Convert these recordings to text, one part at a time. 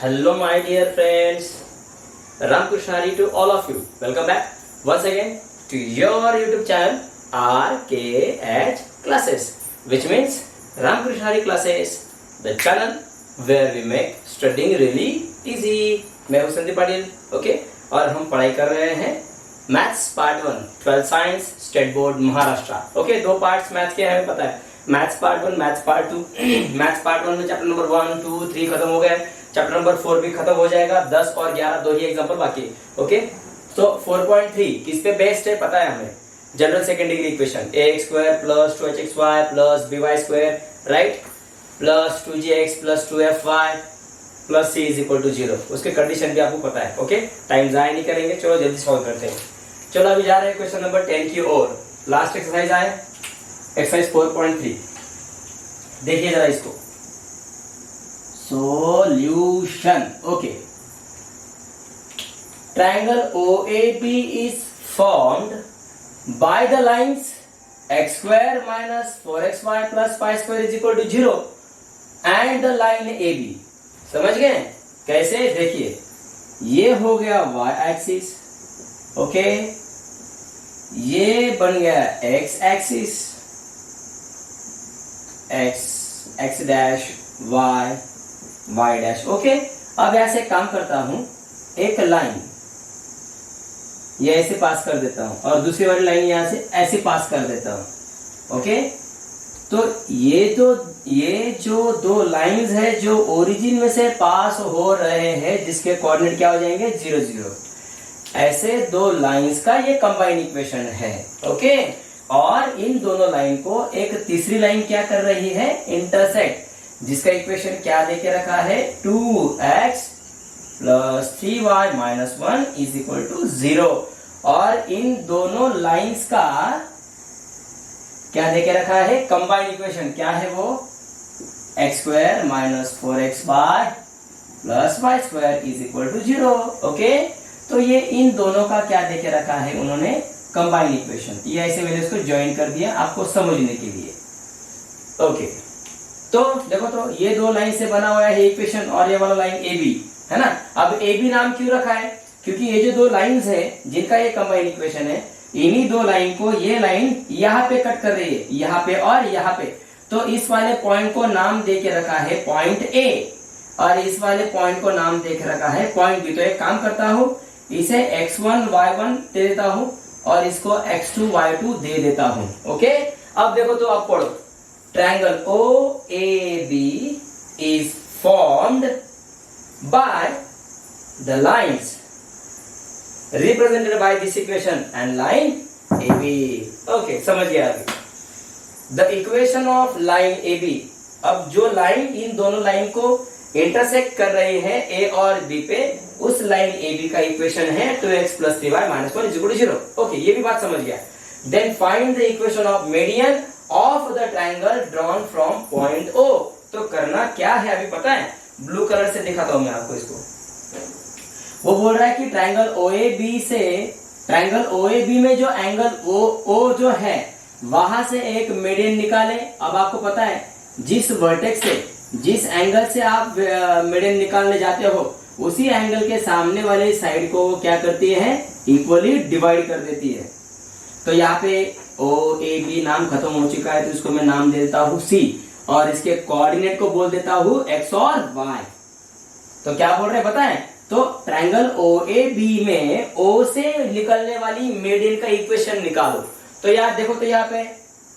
Hello, my dear friends. Ramkrishna Hari to all of you. Welcome back once again to your YouTube channel RKH Classes, which means Ramkrishna Hari Classes, the channel where we make studying really easy. मैं हूँ Sandeep Patil, okay. और हम पढ़ाई कर रहे हैं maths part 1 12th science state board Maharashtra, okay. दो parts maths के हमें पता है, maths part 1 maths part 2। Maths part 1 में चैप्टर नंबर 1 2 3 खत्म हो गए, चैप्टर नंबर 4 भी खत्म हो जाएगा। 10 और 11 दो ही एग्जांपल बाकी, ओके। तो 4.3 किस पे बेस्ड है पता है हमें, general second degree equation ax square plus 2hxy plus by square, right, plus 2gx plus 2fy plus c is equal to 0। उसके कंडीशन भी आपको पता है, ओके। टाइम जाया नहीं करेंगे, चलो जल्दी सॉल्व करते हैं। चलो अभी जा रहे हैं क्वेश्चन नंबर 10 की ओर। लास्ट एक्सरसाइज आए एक्सरसाइज 4.3, देखिए जरा इसको। Solution, okay. Triangle OAB is formed by the lines x square minus 4xy plus pi square is equal to 0 and the line AB। समझ गए कैसे? देखिए, ये हो गया y एक्सिस, ओके, ये बन गया x axis, x dash y dash, okay. अब ऐसे काम करता हूं, एक लाइन ये ऐसे पास कर देता हूं और दूसरी वाली लाइन यहां से ऐसे पास कर देता हूं, ओके। तो ये जो दो लाइंस है जो ओरिजिन में से पास हो रहे हैं, जिसके कोऑर्डिनेट क्या हो जाएंगे 0 0, ऐसे दो लाइंस का ये कंबाइन इक्वेशन है, ओके। और इन दोनों लाइन को एक तीसरी लाइन क्या कर रही है, इंटरसेक्ट, जिसका इक्वेशन क्या देके रखा है 2x plus 3y minus 1 is equal to 0। और इन दोनों लाइंस का क्या देके रखा है, कंबाइन इक्वेशन क्या है वो, x square minus 4xy plus y square is equal to 0, okay. तो ये इन दोनों का क्या देके रखा है उन्होंने, कंबाइन इक्वेशन। ये ऐसे मैंने इसको ज्वाइन कर दिया आपको समझने के लिए, ओके। तो देखो, तो ये दो लाइन से बना हुआ है इक्वेशन और ये वाला लाइन AB है ना। अब AB नाम क्यों रखा है, क्योंकि ये जो दो लाइंस है जिनका ये कंबाइन इक्वेशन है, इन्हीं दो लाइन को ये लाइन यहाँ पे कट कर रही है, यहाँ पे और यहाँ पे। तो इस वाले पॉइंट को नाम दे के रखा है पॉइंट A और इस वाले पॉइंट को नाम दे के रखा है पॉइंट B। तो एक काम करता हूँ, इसे x1 y1 दे देता हूँ और इसको x2 y2 दे देता हूँ, ओके। अब देखो, तो आप पढ़ो, triangle OAB is formed by the lines represented by this equation and line AB, okay। समझ गया अभी the equation of line AB। अब जो लाइन इन दोनों लाइन को इंटरसेक्ट कर रही है A और B पे, उस लाइन AB का इक्वेशन है 2x plus 3y minus 1 is equal to 0, okay. ये भी बात समझ गया। Then find the equation of median of the triangle drawn from point O। तो करना क्या है अभी पता है, ब्लू कलर से दिखाता हूं मैं आपको इसको। वो बोल रहा है कि ट्रायंगल OAB से, ट्रायंगल OAB में जो एंगल O जो है वहां से एक मीडियन निकाले। अब आपको पता है, जिस वर्टेक्स से, जिस एंगल से आप मीडियन निकालने जाते हो, उसी एंगल के सामने वाले साइड को वो क्या करती है, इक्वली डिवाइड कर देती है। तो यहाँ पे OAB नाम खत्म हो चुका है, तो इसको मैं नाम दे देता हूँ C और इसके कोऑर्डिनेट को बोल देता हूँ x और y। तो क्या बोल रहे हैं पता है, तो ट्रायंगल OAB में O से निकलने वाली मीडियन का इक्वेशन निकालो। तो यार देखो, तो यहाँ पे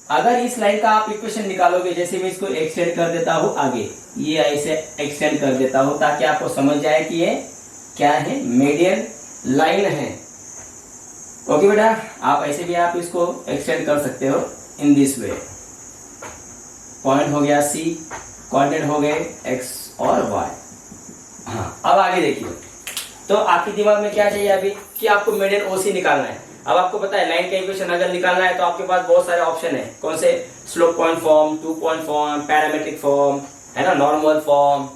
अगर इस लाइन का आप इक्वेशन निकालोगे, जैसे मैं इसको एक्सटेंड कर देता हूँ आगे, ये ऐसे एक्सटेंड कर देता हूँ ताकि आपको समझ जाए कि ये क्या है, मीडियन लाइन है, ओके बेटा। आप ऐसे भी आप इसको एक्सटेंड कर सकते हो इन दिस वे। पॉइंट हो गया C, कोऑर्डिनेट हो गए x और y। हाँ, अब आगे देखिए, तो आपके दिमाग में क्या चाहिए अभी कि आपको मीडियन OC निकालना है। अब आपको पता है लाइन का इक्वेशन अगर निकालना है तो आपके पास बहुत सारे ऑप्शन है। कौन से, slope point form, 2 point form, parametric form है ना, normal form,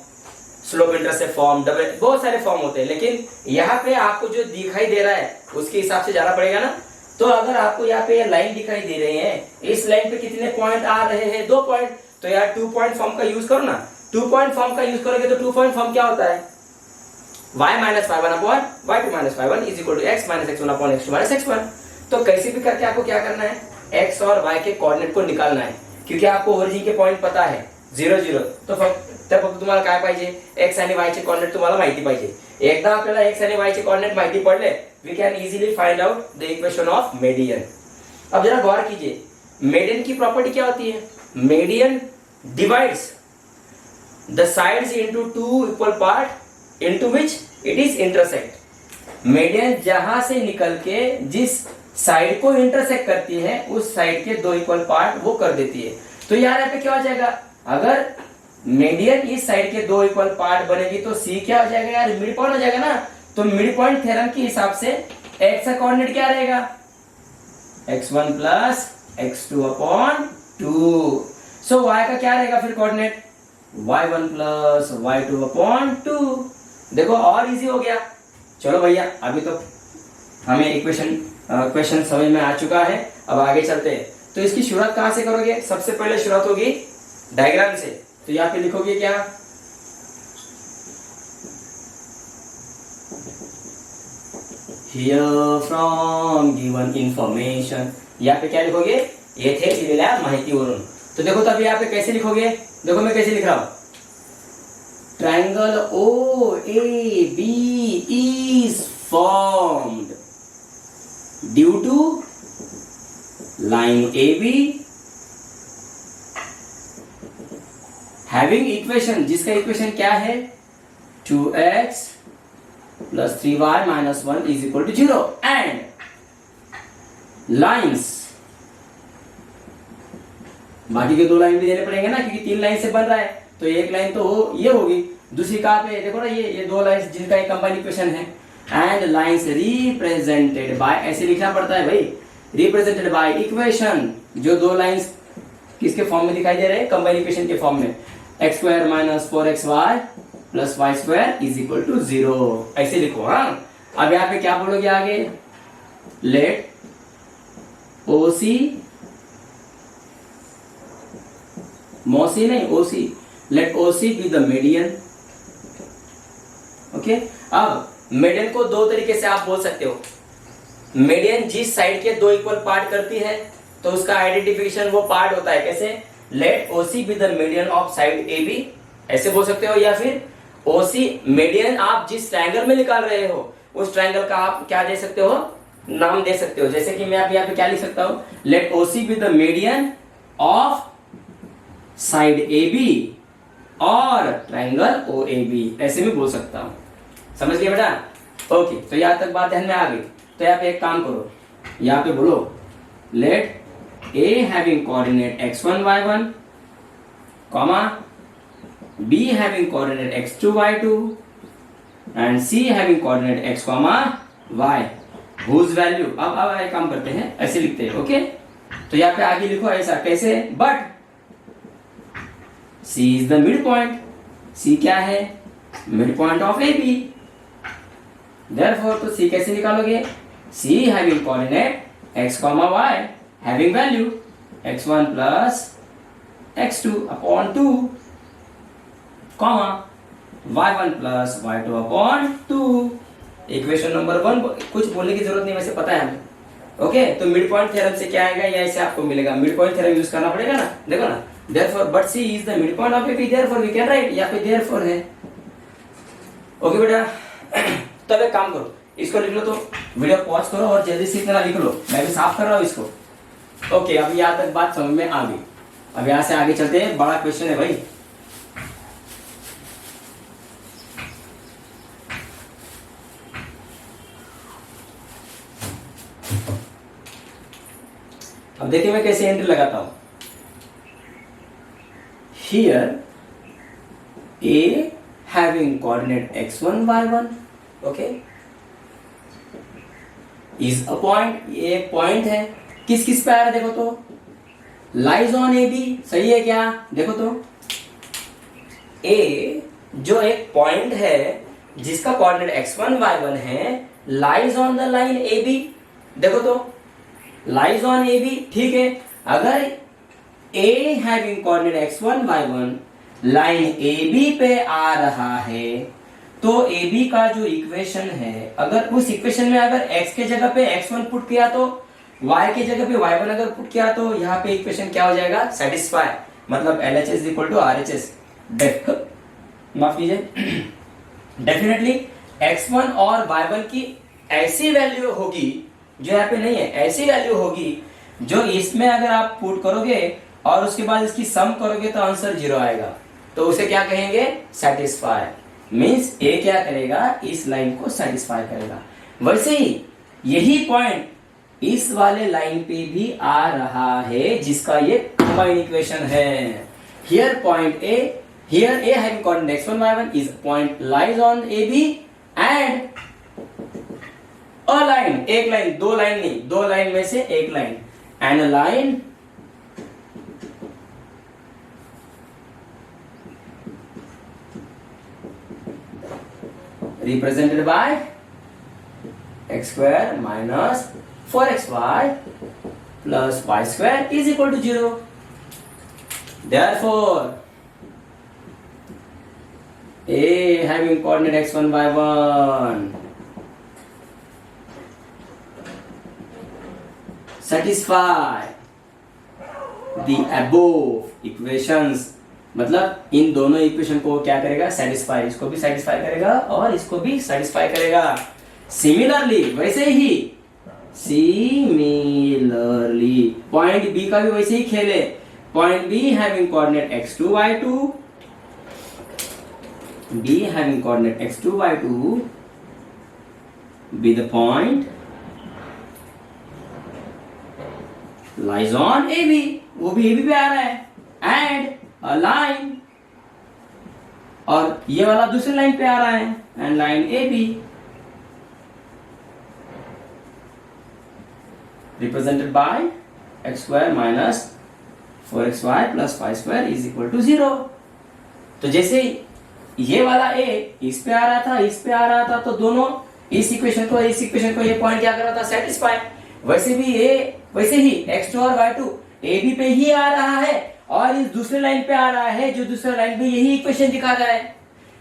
slope intercept form, double, बहुत सारे फॉर्म होते हैं। लेकिन यहाँ पे आपको जो दिखाई दे रहा है उसके हिसाब से जाना पड़ेगा ना। तो अगर आपको यहाँ पे लाइन दिखाई दे रही है, इस लाइन पे कितने पॉइंट आ रहे हैं, 2 पॉइंट, तो यार 2 पॉइंट फॉर्म का यूज करो ना। 2 पॉइंट फॉर्म का यूज करोगे तो 2 पॉइंट फॉर्म क्या होता है, y minus y one upon y two minus y one is equal to x minus x one upon x two minus x one. तो कैसे भी करके आपको क्या करना है, x और y के कोऑर्डिनेट को निकालना है, क्योंकि आपको ओरिजिन के पॉइंट पता है 0 0, तो फक्त तुम्हाला काय पाहिजे, x आणि y चे कोऑर्डिनेट तुम्हाला माहिती पाहिजे। एकदा आपल्याला x आणि y चे कोऑर्डिनेट माहिती पडले, we can easily find out the equation of median. अब जरा गौर कीजिए, मीडियन की प्रॉपर्टी क्या होती है, median divides the sides into two equal part into which it is intersect. Median जहां से निकल के जिस साइड को इंटरसेक्ट करती है उस साइड के दो इक्वल पार्ट वो कर देती है। तो यार यहाँ पे क्या हो जाएगा, अगर मीडियन इस साइड के दो इक्वल पार्ट बनेगी तो सी क्या हो जाएगा यार, मिड पॉइंट हो जाएगा ना। तो मिड पॉइंट थ्योरम के हिसाब से x का कोऑर्डिनेट क्या रहेगा, x1 प्लस x2 अपॉन 2। सो y का क्या रहेगा फिर coordinate, y1 plus y2 upon 2। देखो और इजी हो गया। चलो भैया अभी तो हमें क्वेश्चन समझ में आ चुका है, अब आगे चलते हैं। तो इसकी शुरुआत कहां से करोगे, सबसे पहले शुरुआत होगी डायग्राम से। तो यहाँ पे लिखोगे क्या, हियर फ्रॉम गिवन इंफॉर्मेशन, यहाँ पे क्या लिखोगे, येथे दिलेल्या माहितीवरून। तो देखो तब यहाँ पे कैसे लिखोगे, देखो मैं कैसे लिख रहा हूं, triangle O A B is formed due to line A B having equation, जिसका इक्वेशन क्या है 2x plus 3y minus 1 is equal to 0 and lines, बाकी के दो लाइन भी देने पड़ेंगे ना, क्योंकि 3 लाइन से बन रहा है। तो एक लाइन तो ये होगी, दूसरी कहाँ पे देखो ना, ये दो लाइन जिनका एक कंबाइन इक्वेशन है। एंड लाइन्स रिप्रेजेंटेड बाय, ऐसे लिखना पड़ता है भाई, रिप्रेजेंटेड बाय इक्वेशन, जो दो लाइन्स किसके फॉर्म में दिखाई दे रहे हैं, कंबाइन इक्वेशन के फॉर्म में, x square minus 4xy plus y square is equal to 0, ऐसे लिखो। हाँ अब यहाँ पे क्या बोलोगे आगे, लेट OC, मौसी नहीं OC, let OC be the median. Okay, अब मीडियन को दो तरीके से आप बोल सकते हो। मीडियन जिस साइड के दो इक्वल पार्ट करती है तो उसका आइडेंटिफिकेशन वो पार्ट होता है, कैसे, let OC be the median of side AB, ऐसे बोल सकते हो। या फिर OC मीडियन आप जिस ट्रायंगल में निकाल रहे हो उस ट्रायंगल का आप क्या दे सकते हो, नाम दे सकते हो। जैसे कि मैं आप यहाँ पे क्या लिख सकता हूँ, let OC be the median of side AB और ट्रायंगल OAB, ऐसे भी बोल सकता हूँ। समझ गए बेटा, ओके। तो यहाँ तक बात ध्यान में आ गई। तो यहाँ पे एक काम करो, यहाँ पे बोलो late A having coordinate x1 y1, comma B having coordinate x2 y2 and C having coordinate x comma y whose value, अब एक काम करते हैं, ऐसे लिखते हैं। ओके, तो यहाँ पे आगे लिखो ऐसा, कैसे, but C is the midpoint, C क्या है, mid point of AB, therefore तो C कैसे निकालोगे, C having coordinate x comma y having value x1 plus x2 upon 2, comma y1 plus y2 upon 2। Equation number 1, कुछ बोलने की जरूरत नहीं, वैसे पता है हमें। ओके, तो मिड पॉइंट थ्योरम से क्या आएगा, या ऐसे आपको मिलेगा, मिड पॉइंट थ्योरम यूज करना पड़ेगा ना, देखो ना, therefore but C is the midpoint of AB, therefore we can write, या फिर therefore है। ओके बेटा, तब एक काम करो, इसको लिख लो, तो वीडियो पॉज करो और जल्दी से इतना लिख लो, मैं भी साफ कर रहा हूँ इसको। ओके, अब यहाँ तक बात समझ में आ गई। अब यहाँ से आगे चलते हैं, बड़ा क्वेश्चन है भाई। अब देखिए मैं कैसे एंट्री लगाता हूं, here A having coordinate x1 y1, okay, is a point, ये एक पॉइंट है, किस किस पे आ रहा है देखो तो, लाइज ऑन AB, सही है क्या, देखो तो A जो एक पॉइंट है जिसका कोऑर्डिनेट x1 y1 है, lies on the line AB, देखो तो लाइज ऑन AB, ठीक है। अगर A having coordinate x1 y1 line AB पे आ रहा है तो ए बी का जो इक्वेशन है, अगर उस इक्वेशन में अगर x के जगह पे x1 पुट किया तो y के जगह पे y1 अगर पुट किया तो यहाँ पे इक्वेशन क्या हो जाएगा, सेटिस्फाई, मतलब LHS is equal to RHS। माफ कीजिए, डेफिनेटली x1 और y1 की ऐसी वैल्यू होगी जो यहाँ पे नहीं है, ऐसी वैल्यू होगी जो इसमें अगर आप पुट करोगे और उसके बाद इसकी सम करोगे तो आंसर 0 आएगा, तो उसे क्या कहेंगे, सेटिस्फाई। मींस ए क्या करेगा, इस लाइन को सेटिस्फाई करेगा। वैसे ही यही पॉइंट इस वाले लाइन पे भी आ रहा है जिसका ये कंबाइंड इक्वेशन है। Here point A, here A having coordinate x1 y1 is point lies on A B and a line, एक लाइन, दो लाइन नहीं, दो लाइन में से एक line, and a line represented by x square minus 4xy plus y square is equal to 0. Therefore, A having coordinate x1 y1 satisfy the above equations, मतलब इन दोनों equation को क्या करेगा, सेटिस्फाई, इसको भी सेटिस्फाई करेगा और इसको भी सेटिस्फाई करेगा। सिमिलरली, वैसे ही सिमिलरली पॉइंट बी का भी वैसे ही खेले। Point be having coordinate x2 y2, b having coordinate x2 y2 be the point lies on AB, वो भी AB पे आ रहा है, and a line, और ये वाला दूसरी लाइन पे आ रहा है, and line AB represented by x square minus 4xy plus 5 square is equal to 0। तो जैसे ये वाला a इस पे आ रहा था, इस पे आ रहा था, तो दोनों इस इक्वेशन को ये पॉइंट क्या कर रहा था, सेटिस्फाई। वैसे भी वैसे ही x2 और y2 AB पे ही आ रहा है और इस दूसरे लाइन पे आ रहा है, जो दूसरा लाइन पे यही इक्वेशन दिखा रहा है।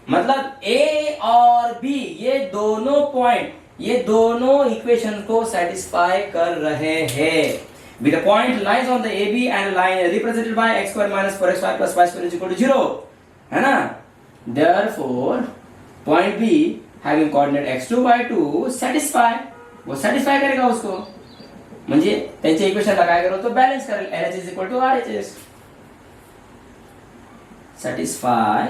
मतलब A और B ये दोनों पॉइंट, ये दोनों इक्वेशन को सेटिस्फाई कर रहे हैं। With the point lies on the AB and line represented by x square minus 4xy plus y square is equal to 0, है ना। Therefore, point B having coordinate x2 y2 satisfy, वो satisfy करेगा उसको, म्हणजे त्यांचे इक्वेशन लगाया करो तो बैलेंस करेल, LHS is equal to RHS। satisfy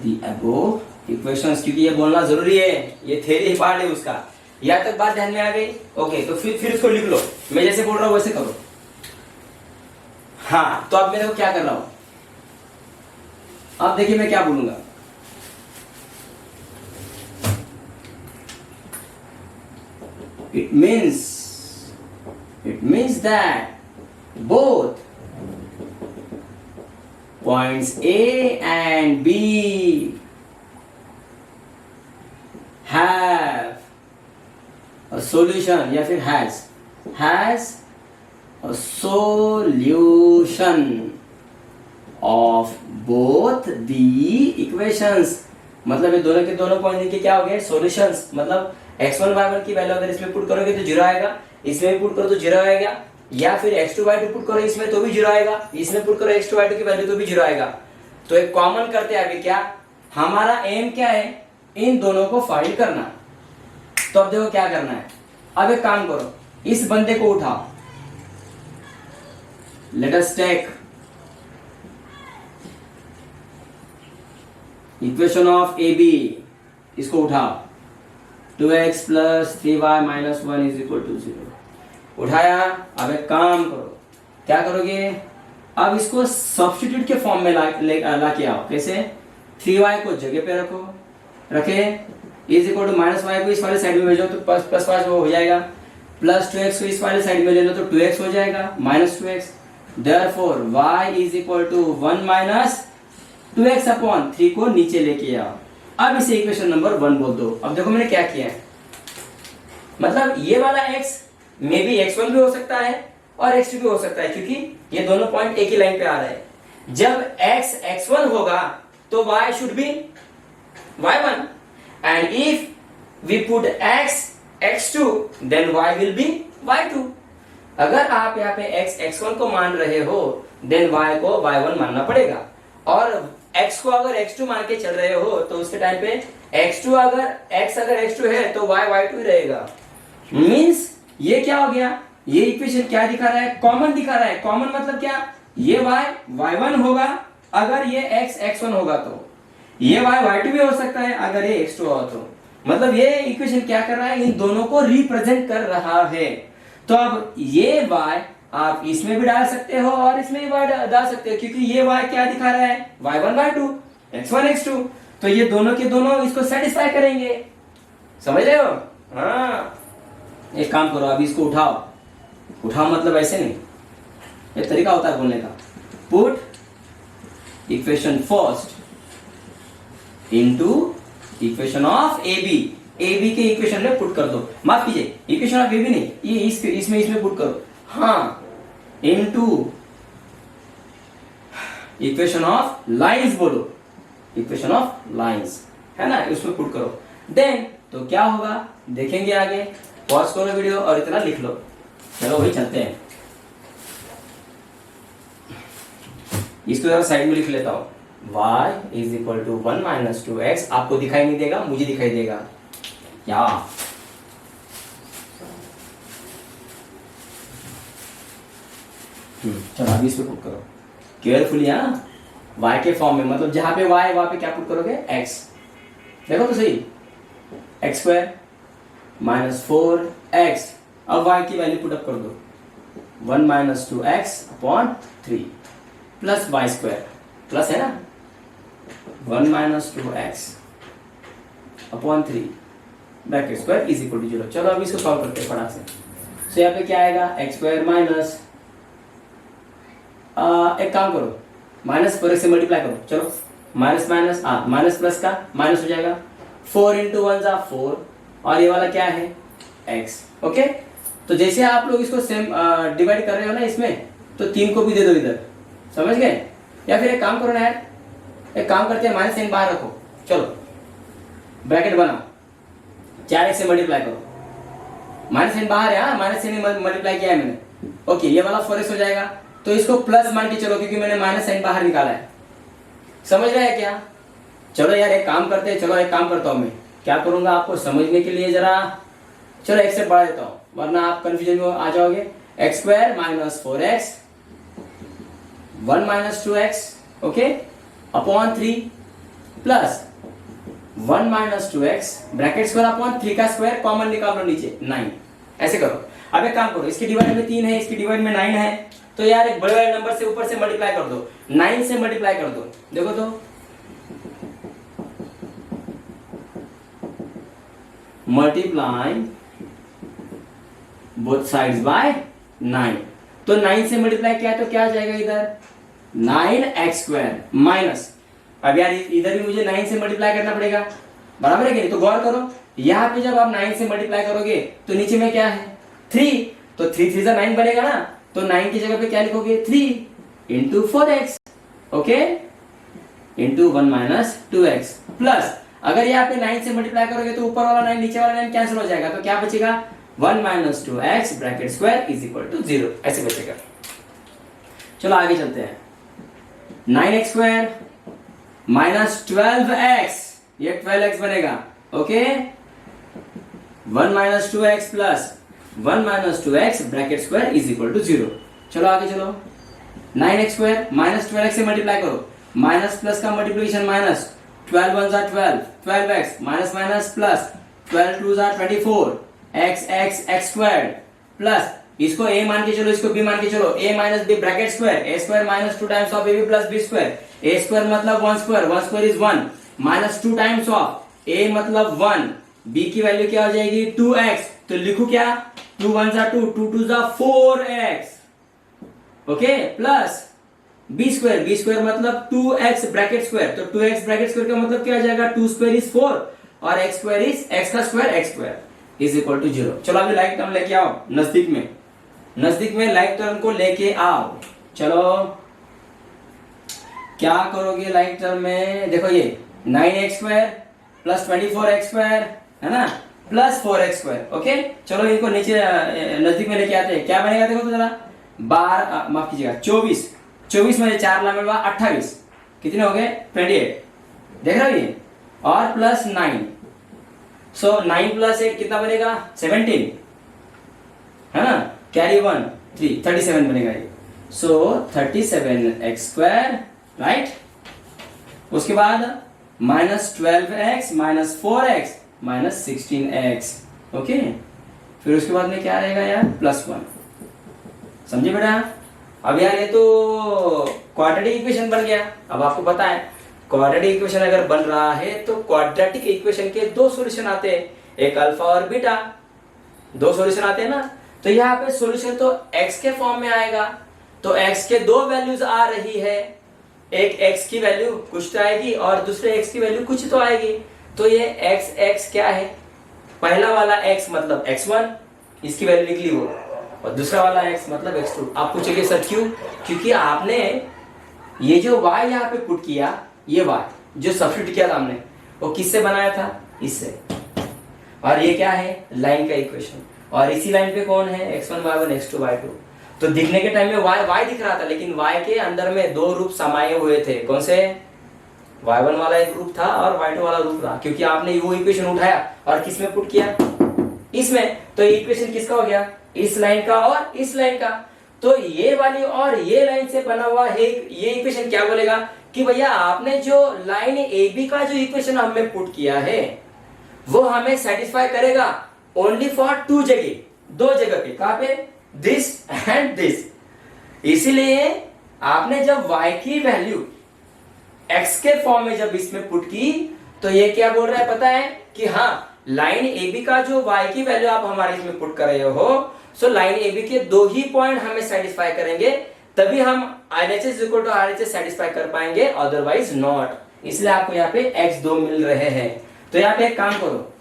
the above equations, क्योंकि ये बोलना जरूरी है, ये थ्योरी पार्ट है उसका। यहाँ तक बात ध्यान में आ गई? ओके, तो फिर इसको लिख लो, मैं जैसे बोल रहा हूं वैसे करो। हाँ, तो अब मैं देखो क्या कर रहा हूं, अब देखिए मैं क्या बोलूंगा। it means that both points A and B have a solution, या फिर has a solution of both the equations। मतलब ये दोनों के दोनों पॉइंट के क्या हो गए, सॉल्यूशंस। मतलब x1 y1 की वैल्यू अगर इसमें पुट करोगे तो 0 आएगा, इसमें भी पुट करो तो 0 आएगा, या फिर x2 y2 पुट करो इसमें तो भी 0 आएगा, इसमें पुट करो x2 y2 की वैल्यू तो भी 0 आएगा। तो एक कॉमन करते हैं अभी, क्या हमारा एम क्या है, इन दोनों को फाइंड करना। तो अब देखो क्या करना है, अब एक काम करो, इस बंदे को उठाओ, let us take equation of A B, इसको उठाओ, 2x plus 3y minus 1 is equal to 0। उठाया, अब एक काम करो, क्या करोगे, अब इसको सब्स्टिट्यूट के फॉर्म में ला के आओ। कैसे, 3y को जगह पे रखे, is equal to minus y को इस वाले साइड में भेजो तो प्लस 5 वो हो जाएगा, प्लस 2x को इस वाले साइड में ले लो तो 2x हो जाएगा, minus 2x। Therefore y is equal to 1 minus 2x upon 3 को नीचे लेके आओ। अब इसे इक्वेशन नंबर 1 बोल दो। अब देखो मैंने क्या किया है, मतलब ये वाला x में भी x1 भी हो सकता है और x2 भी हो सकता है, क्योंकि ये दोनों पॉइंट एक ही लाइन पे आ रहे हैं। जब x x1 होगा तो y should be y1, and if we put x x2 then y will be y2. अगर आप यहाँ पे x x1 को मान रहे हो then y को y1 मानना पड़ेगा, और x को अगर x2 मान के चल रहे हो तो उसके टाइम पे x2 अगर x2 है तो y y2 ही रहेगा. मींस ये क्या हो गया, ये इक्वेशन क्या दिखा रहा है, कॉमन दिखा रहा है. कॉमन मतलब क्या, ये y y1 होगा अगर ये x x1 होगा, तो ये y y2 भी हो सकता है अगर ये x2 हो. तो मतलब ये इक्वेशन क्या कर रहा है, इन दोनों को रिप्रेजेंट कर रहा है. तो अब ये y आप इसमें भी डाल सकते हो और इसमें भी डाल सकते हो, क्योंकि ये y क्या दिखा रहा है, y1 y2 x1 x2. तो ये दोनों के दोनों इसको सेटिस्फाई करेंगे. समझ रहे हो? हाँ, एक काम करो, अभी इसको उठाओ. उठाओ मतलब ऐसे नहीं, ये तरीका होता है बोलने का. Put equation first into equation of A B. A B के इक्वेशन में पुट कर दो. माफ कीजिए, इक्वेशन ऑफ ए बी नहीं, ये इसमें पुट करो. हाँ, इनटू इक्वेशन ऑफ लाइंस बोलो, इक्वेशन ऑफ लाइंस है ना, उसमें पुट करो. देन तो क्या होगा देखेंगे आगे. पॉज करो वीडियो और इतना लिख लो. चलो वही चलते हैं. इसको जरा साइड में लिख लेता हूं. y is equal to 1 minus 2x. आपको दिखाई नहीं देगा, मुझे दिखाई देगा क्या. चलो अभी इसको पुट करो केयरफुली. हाँ, y के फॉर्म में, मतलब जहां पे y वहां पे क्या पुट करोगे, x. देखो तो सही, x स्क्वायर माइनस 4x. अब y की वैल्यू पुट अप कर दो. 1 minus 2x upon 3 plus y square, plus है ना, 1 minus 2x upon 3 bracket square is equal to 0. चलो अब इसको सॉल्व करते हैं फटाक से. सो यहाँ पे क्या आएगा, x स्क्वायर माइनस, एक काम करो, माइनस 4x से मल्टीप्लाई करो. चलो माइनस माइनस माइनस प्लस का माइनस हो जाएगा. 4 इंटू 1 जा 4, और ये वाला क्या है, x. ओके, तो जैसे आप लोग इसको सेम डिवाइड कर रहे हो ना इसमें, तो 3 को भी दे दो इधर. समझ गए? या फिर एक काम करो ना यार, एक काम करते हैं, माइनस साइन बाहर रखो. चलो ब्रैकेट बनाओ, 4x से मल्टीप्लाई करो. माइनस साइन बाहर है, माइनस साइन मल्टीप्लाई किया है मैंने. ओके, ये वाला 4x हो जाएगा. तो इसको प्लस मान के चलो, क्योंकि मैंने माइनस साइन बाहर निकाला है. समझ रहे हैं क्या? चलो यार एक काम करते हैं. चलो एक काम करता हूं, मैं क्या करूंगा आपको समझने के लिए जरा, चलो x से बढ़ा देता हूं, वरना आप कंफ्यूजन में आ जाओगे. x square minus 4x 1 minus 2x okay upon 3 plus 1 minus 2x bracket square upon 3 का स्क्वायर कॉमन निकाल लो नीचे 9. ऐसे करो. अब एक काम करो, इसकी डिवाइड में 3 है, इसकी डिवाइड में 9 है, तो यार एक बड़े वाले नंबर से ऊपर से मल्टीप्लाई कर दो. 9 से मल्टीप्लाई कर दो. देखो तो मल्टीप्लाई बोथ साइड्स बाय 9. तो 9 से मल्टीप्लाई किया तो क्या आ जाएगा इधर, 9x स्क्वायर माइनस, अब यार इधर भी मुझे 9 से मल्टीप्लाई करना पड़ेगा, बराबर है कि नहीं. तो गौर करो, यहाँ पे जब आप 9 से मल्टीप्लाई करोगे तो नीचे में क्या है 3, तो 3 3 9 बनेगा ना. तो 9 की जगह पे क्या लिखोगे 3 into 4x okay into 1 minus 2x plus, अगर यहाँ पे 9 से मल्टीप्लाई करोगे तो ऊपर वाला 9 नीचे वाला 9 कैंसिल हो जाएगा. तो क्या बचेगा 1 minus 2x bracket square is equal to 0. ऐसे बचेगा. चलो आगे चलते हैं. 9x स्क्वायर माइनस 12x, ये 12x बनेगा okay. 1 minus 2x plus 1 minus 2x bracket square is equal to 0. चलो आगे चलो. 9x स्क्वायर माइनस 12x से मल्टीप्लाई करो, माइनस प्लस का मल्टीप्लिकेशन माइनस, 12 1 जा 12, 12x माइनस माइनस प्लस 12 2 जा 24 x स्क्वायर प्लस, इसको a मान के चलो, इसको b मान के चलो, a minus b bracket square, a square minus 2 times of ab plus b square. a square मतलब 1 square is 1 minus 2 times of a मतलब 1, b की वैल्यू क्या हो जाएगी 2x. तो लिखू क्या 2 1 जा 2, 2 2 जा 4x okay plus b square मतलब 2x ब्रैकेट स्क्वायर. तो 2x ब्रैकेट स्क्वायर का मतलब क्या आ जाएगा 2 स्क्वायर इज 4 और x स्क्वायर इज x का square x square is equal to 0. चलो अभी लाइक टर्म लेके आओ, नजदीक में लाइक टर्म को लेके आओ. चलो क्या करोगे लाइक टर्म में, देखो ये 9x स्क्वायर प्लस 24x² है ना, प्लस 4x²। ओके, चलो इनको नीचे नजदीक में लेके आते हैं। क्या बनेगा देखो तो जरा, 12 माफ कीजिएगा 24 में 4 ला 28, कितने हो गए 28, देख रहे हो ये, और प्लस 9, सो 9 प्लस 8 कितना बनेगा 17, है ना, कैरी 1 3 37 बनेगा ये। सो 37x², राइट। उसके बाद -12x -4x -16x। ओके, फिर उसके बाद में क्या रहेगा यार, +1। समझे बेटा? अब यार ये तो क्वाड्रेटिक इक्वेशन बन गया। अब आपको पता है क्वाड्रेटिक इक्वेशन अगर बन रहा है तो क्वाड्रेटिक इक्वेशन के दो सॉल्यूशन आते हैं, एक अल्फा और बीटा, दो सॉल्यूशन आते हैं ना। तो यहाँ पे सॉल्यूशन तो x के फॉर्म में आएगा, तो x के दो वैल्यूज आ रही है, एक x की वैल्यू कुछ तो आएगी और दूसरे x की वैल्यू कुछ तो आएगी। तो ये x क्या है, पहला वाला x मतलब x1, इसकी वैल्यू लिख ली वो, और दूसरा वाला x मतलब x2। आप पूछेंगे सर क्यों? क्योंकि आपने ये जो y यहाँ पे पुट किया, ये y जो सब्स्टिट्यूट किया था हमने, वो किससे बनाया था, इससे। और ये क्या है, लाइन का इक्वेशन, और इसी लाइन पे कौन है, x1 y1 x2 y2। तो दिखने के टाइम में y दिख रहा था, लेकिन y के अंदर में दो रूप समाये हुए थे। कौन से? y1 वाला एक रूप था और y2 वाला रूप था, क्योंकि आपने वो इक्वेशन उठाया और किस में पुट किया, इसमें। तो इक्वेशन किसका हो गया, इस लाइन का और इस लाइन का। तो ये वाली और ये लाइन से बना हुआ है ये इक्वेशन क्या बोलेगा कि भैया आपने जो लाइन AB का जो इक्वेशन हमें पुट किया है वो हमें सेटिस्फाई करेगा ओनली फॉर दो जगह पे। कहां पे, दिस एंड दिस। इसीलिए आपने जब y की वैल्यू x के फॉर्म में जब इसमें पुट की, तो ये क्या बोल रहा है पता है कि हाँ, लाइन AB का जो y की वैल्यू आप हमारे इसमें पुट कर रहे हो, सो लाइन AB के दो ही पॉइंट हमें सेटिस्फाई करेंगे, तभी हम RHS equal to RHS satisfy कर पाएंगे, अदरवाइज नॉट। इसलिए आपको यहाँ पे x2 मिल रहे हैं। तो यहाँ पे एक काम करो,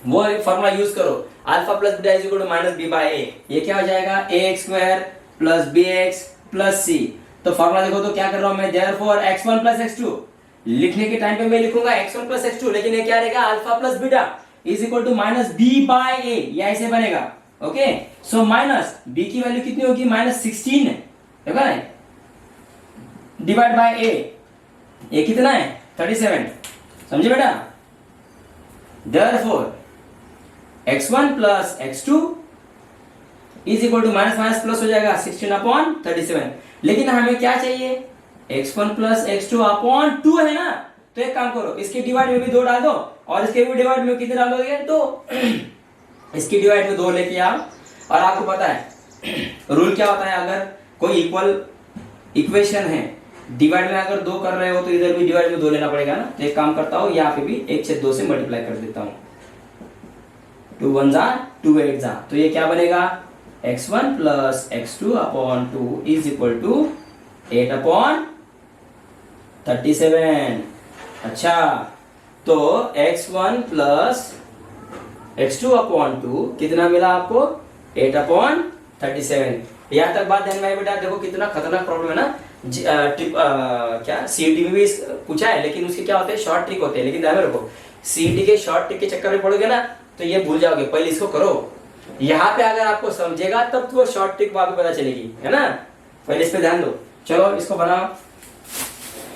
वो फॉर्मूला यूज करो, alpha plus beta is equal to minus B by A. ये क्या हो जाएगा, ax² plus bx plus c। तो फॉर्मूला देखो तो क्या कर रहा हूं मैं, देयरफॉर x1 प्लस x2, लिखने के टाइम पे मैं लिखूंगा x1 प्लस x2, लेकिन ये क्या रहेगा, alpha plus beta is equal to minus B by A, ये ऐसे बनेगा। ओके, सो माइनस बी की वैल्यू कितनी होगी, -16 है, देखो ना, डिवाइड बाय ए, ये कितना है 37। समझे बेटा? Therefore x1 plus x2 is equal to minus minus plus हो जाएगा 16/37। लेकिन हमें क्या चाहिए, x1 प्लस x2 अपॉन 2 है ना। तो एक काम करो, इसके डिवाइड में भी 2 डाल दो और इसके भी डिवाइड में कितने डाल दोगे, 2। इसकी डिवाइड में 2 लेके आओ। और आपको पता है रूल क्या होता है, अगर कोई इक्वल इक्वेशन है, डिवाइड में अगर 2 कर रहे हो तो इधर भी डिवाइड में 2 लेना पड़ेगा ना। तो एक काम करता हूं, यहाँ पे भी 1/2 से मल्टीप्लाई कर देता हूं, 2 1 जा 2 8 जा। तो ये क्या बनेगा, x1 plus x2 upon 2 is equal to 8/37। अच्छा, तो x1 प्लस x2 अपॉन 2 कितना मिला आपको, 8/37। यहां तक बात ध्यान में बेटा। देखो कितना खतरनाक प्रॉब्लम है ना, क्या सीईटी में भी पूछा है, लेकिन उसके क्या होते हैं, शॉर्ट ट्रिक होते हैं। लेकिन ध्यान में रखो, सीईटी के शॉर्ट ट्रिक के चक्कर में पड़ोगे ना तो ये भूल जाओगे, पहले इसको करो। यहाँ पे अगर आपको समझेगा तब तो वो शॉर्ट ट्रिक वहां पे पता चलेगी, है ना। पहले इस पे ध्यान दो। चलो इसको बनाओ,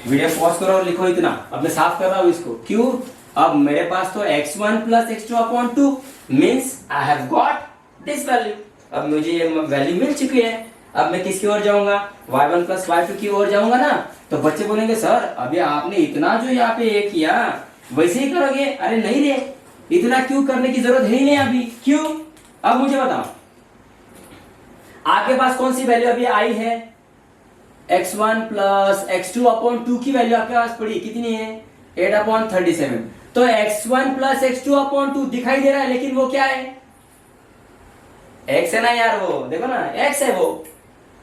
वीडियो पॉज करो और लिखो इतना। अब मैं साफ कर रहा हूँ इसको, क्यों, अब मेरे पास तो x1 plus x2 upon 2 means I have got this value. अब मुझे ये वैल्यू मिल चुकी है। अब मैं किसकी ओर जाऊंगा, y1 प्लस y2 की ओर जाऊंगा ना। तो बच्चे बोलेंगे सर अभी आपने इतना जो यहाँ पे ये किया वैसे ही करोगे। अरे नहीं रे, इतना क्यों करने की जरूरत है ही नहीं अभी। क्यों, अब मुझे बताओ, आपके पास कौन सी वैल्यू अभी आई है, x1 प्लस x2 अपॉन 2 की वैल्यू आपके पास पड़ी, कितनी है, 8/37। तो x1 प्लस x2 अपॉन 2 दिखाई दे रहा है, लेकिन वो क्या है, x है ना यार, वो देखो ना x है वो।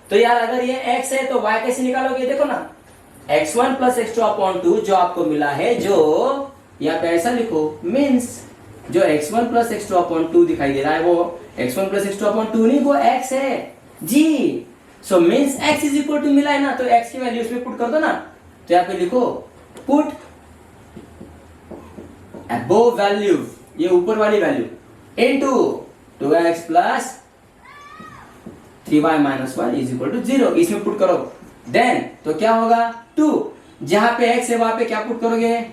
तो यार अगर ये x है तो y कैसे निकालोगे, देखो ना, x1 प्लस x2 अपॉन 2 जो आपको मिला है, जो यहाँ पे ऐसा लिखो, मीन्स जो x1 प्लस x2 अपॉन 2 दिखाई दे रहा है वो x1 प्लस x2 अपॉन 2 नहीं, वो x है जी। So means x is equal to मिला है ना, तो x की वैल्यू उसमें पुट कर दो ना। तो यहाँ पे लिखो पुट अबोव वैल्यू, ये ऊपर वाली value, into 2x plus 3y minus 1 is equal to 0, इसमें पुट करो। देन तो क्या होगा 2, जहां पे x है वहां पे क्या पुट करोगे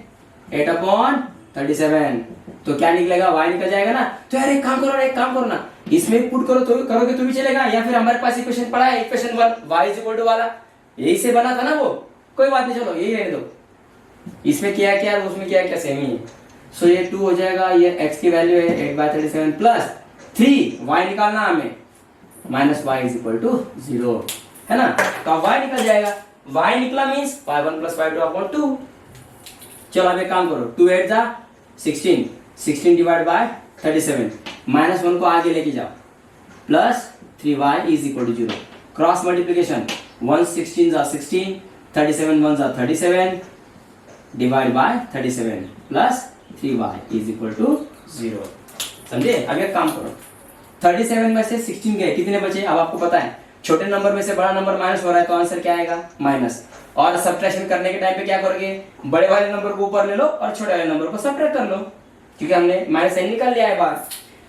8/37, तो क्या निकलेगा y निकल जाएगा ना। तो यार एक काम करो ना, इसमें पुट करो तो करोगे तो भी चलेगा, या फिर हमारे पास इक्वेशन पड़ा है, equation 1 y is equal to वाला, यही से बना था ना वो, कोई बात नहीं, चलो यही रहने दो। इसमें क्या क्या है उसमें क्या क्या सेम ही है। सो ये 2 हो जाएगा, ये x की वैल्यू है 8/37 प्लस 3 y निकालना हमें minus y is equal to 0, है ना। तो अब y निकल जाएगा, y निकला मींस 5/1 प्लस 5/2। चलो अब एक काम करो, 2 8 जा 16, 16 डिवाइड बाय 37, माइनस 1 को आगे लेके जाओ, plus 3y is equal to 0, cross multiplication 1 16 जा 16, 37 1 जा 37 divide by 37 plus 3y is equal to 0। समझे। अब एक काम करो, 37 में से 16 गए, कितने बचे, अब आपको पता है छोटे नंबर में से बड़ा नंबर माइनस हो रहा है, तो आंसर क्या आएगा माइनस। और सब्ट्रैक्शन करने के टाइम पे क्या करोगे, बड़े वाले नंबर को ऊपर ले लो और छोटे वाले नंबर को सब्ट्रैक्ट कर लो, क्योंकि हमने माइनस साइन निकाल लिया है बाहर।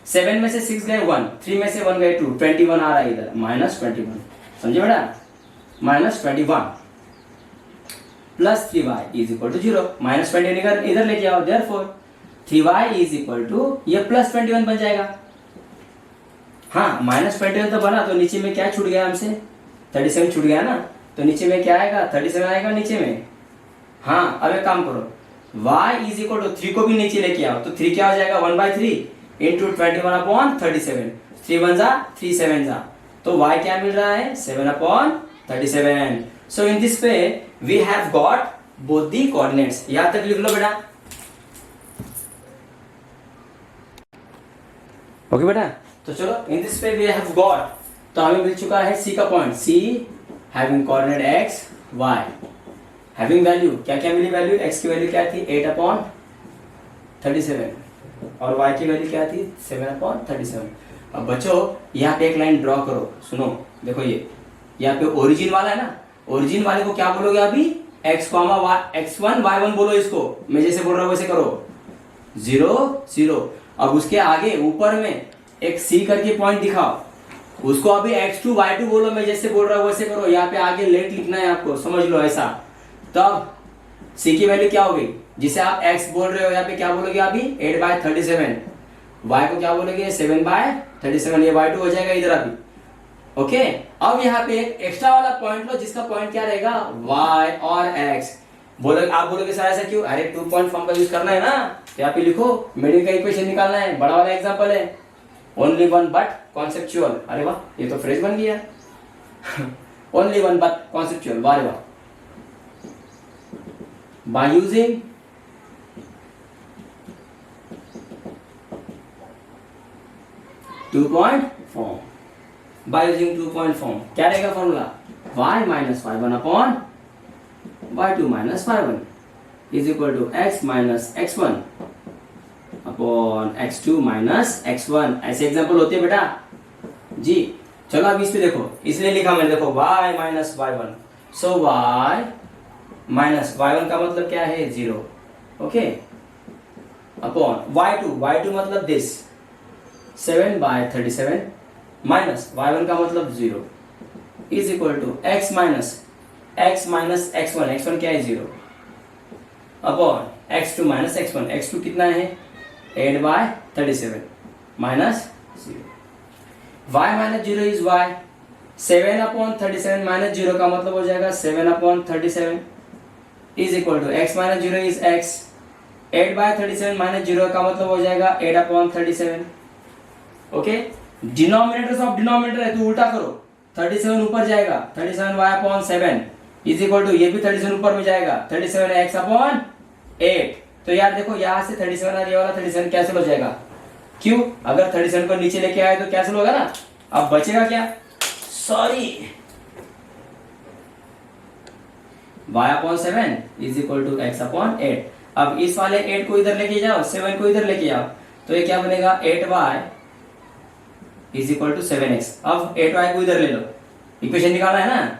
7 में से 6 गए 1, 3 में से 1 गए 2, 21 आ रहा है इधर, माइनस 21। समझे बेटा, minus 21 plus 3y is equal to 0, minus 20 इधर लेके आओ, therefore 3y is equal to ये प्लस 21 बन जाएगा। हाँ माइनस 21 तो बना, तो नीचे में क्या छूट गया हमसे, 37 छूट गया ना, तो नीचे में क्या आएगा 37 आएगा नीचे में। हाँ अब एक काम करो, y इज इक्वल टू 3 को भी नीचे लेके आओ, तो 3 क्या हो जाएगा 1/3 इंटू 21/37, 3 1 जा 3 7 जा, तो y क्या मिल रहा है 7/37। So in this way we have got both the coordinates. यहां तक लिख लो बेटा। ओके बेटा, तो चलो in this way we have got, तो हमें मिल चुका है c का point, c having coordinate x y, having value क्या क्या मिली, वैल्यू x की वैल्यू क्या थी 8/37 और y की वैल्यू क्या थी 7/37। अब बच्चों यहाँ पे एक लाइन ड्रॉ करो, सुनो देखो, ये यहाँ पे ओरिजिन वाला है ना, ओरिजिन वाले को क्या बोलोगे अभी x, x1 y1 बोलो, इसको मैं जैसे बोल रहा हूँ वैसे करो, 0 0। अब उसके आगे ऊपर में एक c करके पॉइंट दिखाओ, उसको अभी x2 y2 बोलो, मैं जैसे बोल रहा हूँ वैसे करो, यहाँ पे आगे लेट लिखना है आपको, समझ लो ऐसा। तब c की वैल्यू क्या होगी, जिसे आप x बोल रहे हो यहाँ पे क्या बोलोगे अभी 8/37, y को क्या बोलोगे 7/37, ये y2 हो जाएगा इधर अभी। ओके अब यहाँ पे एक एक्स्ट्रा वाला पॉइंट लो, जिसका पॉइंट क्या रहेगा y और x। बोलोगे, आप बोलोगे सर ऐसा क्यों, अरे 2 पॉइंट फॉर्म का यूज करना है ना, तो यहाँ पे लिखो मिडिल का इक्वेशन निकालना है, बड़ा वाला एग्जांपल है, ओनली वन बट कॉन्सेप्चुअल। अरे वाह, ये तो फ्रेज बन गया ओनली वन बट कॉन्सेप्चुअल, वाह वाह। By using two point form, by using 2 point form क्या रहेगा formula, y minus y1 upon y2 minus y1 is equal to x minus x1 upon x2 minus x1। ऐसे example होते हैं बेटा जी। चलो अब इस पे देखो, इसलिए लिखा मैंने, देखो y माइनस y1, सो y माइनस y1 का मतलब क्या है 0, ओके, अपॉन y2 मतलब दिस 7/37 माइनस y1 का मतलब 0 is equal to x minus x1, x1 क्या है 0, upon x2 minus x1, x2 कितना है 8/37 minus 0, y minus 0 is y, 7/37 minus 0 का मतलब हो जाएगा 7/37 is equal to x minus 0 is x, 8/37 minus 0 का मतलब हो जाएगा 8/37। ओके, डिनोमिनेटर ऑफ डिनोमिनेटर है तो उल्टा करो, 37 ऊपर जाएगा, 37y/7 इज इक्वल टू ये भी 37 ऊपर में जाएगा, 37x/8। तो यार देखो यहां से 37 और ये वाला 37 कैंसिल हो जाएगा, क्यों, अगर 37 को नीचे लेके आए तो कैंसिल होगा ना। अब बचेगा क्या, sorry y/7 is equal to x/8। अब इस वाले 8 को इधर लेके जाओ, 7 को इधर लेके आओ, तो ये क्या बनेगा 8y is equal to 7x। अब 8y को इधर ले लो, इक्वेशन निकालना है ना,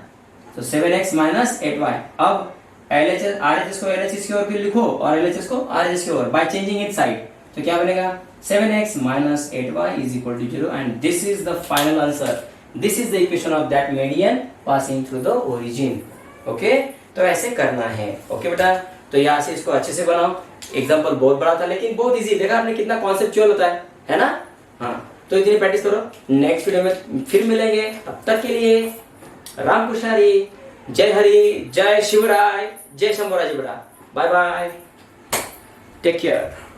तो 7x माइनस 8y। अब LHS RHS को LHS की ओर क्यों लिखो और LHS को RHS की ओर बाय चेंजिंग इट साइड, तो क्या बनेगा 7x minus 8y is equal to 0 and this is the final answer. This is the equation of that median passing through the origin. Okay, तो ऐसे करना है. ओके बेटा, तो यहाँ से इसको अच्छे से बनाओ. एग्जाम्पल बहुत बड़ा था लेकिन बहुत इजी. देखा आपने कितना कॉन्सेप्चुअल होता है ना. हाँ, तो इतनी प्रैक्टिस करो. नेक्स्ट वीडियो में फिर मिलेंगे. तब तक के लिए राम कुशारी, जय हरि, जय शिवराय, जय शंभूराज बेटा. Bye bye, take care.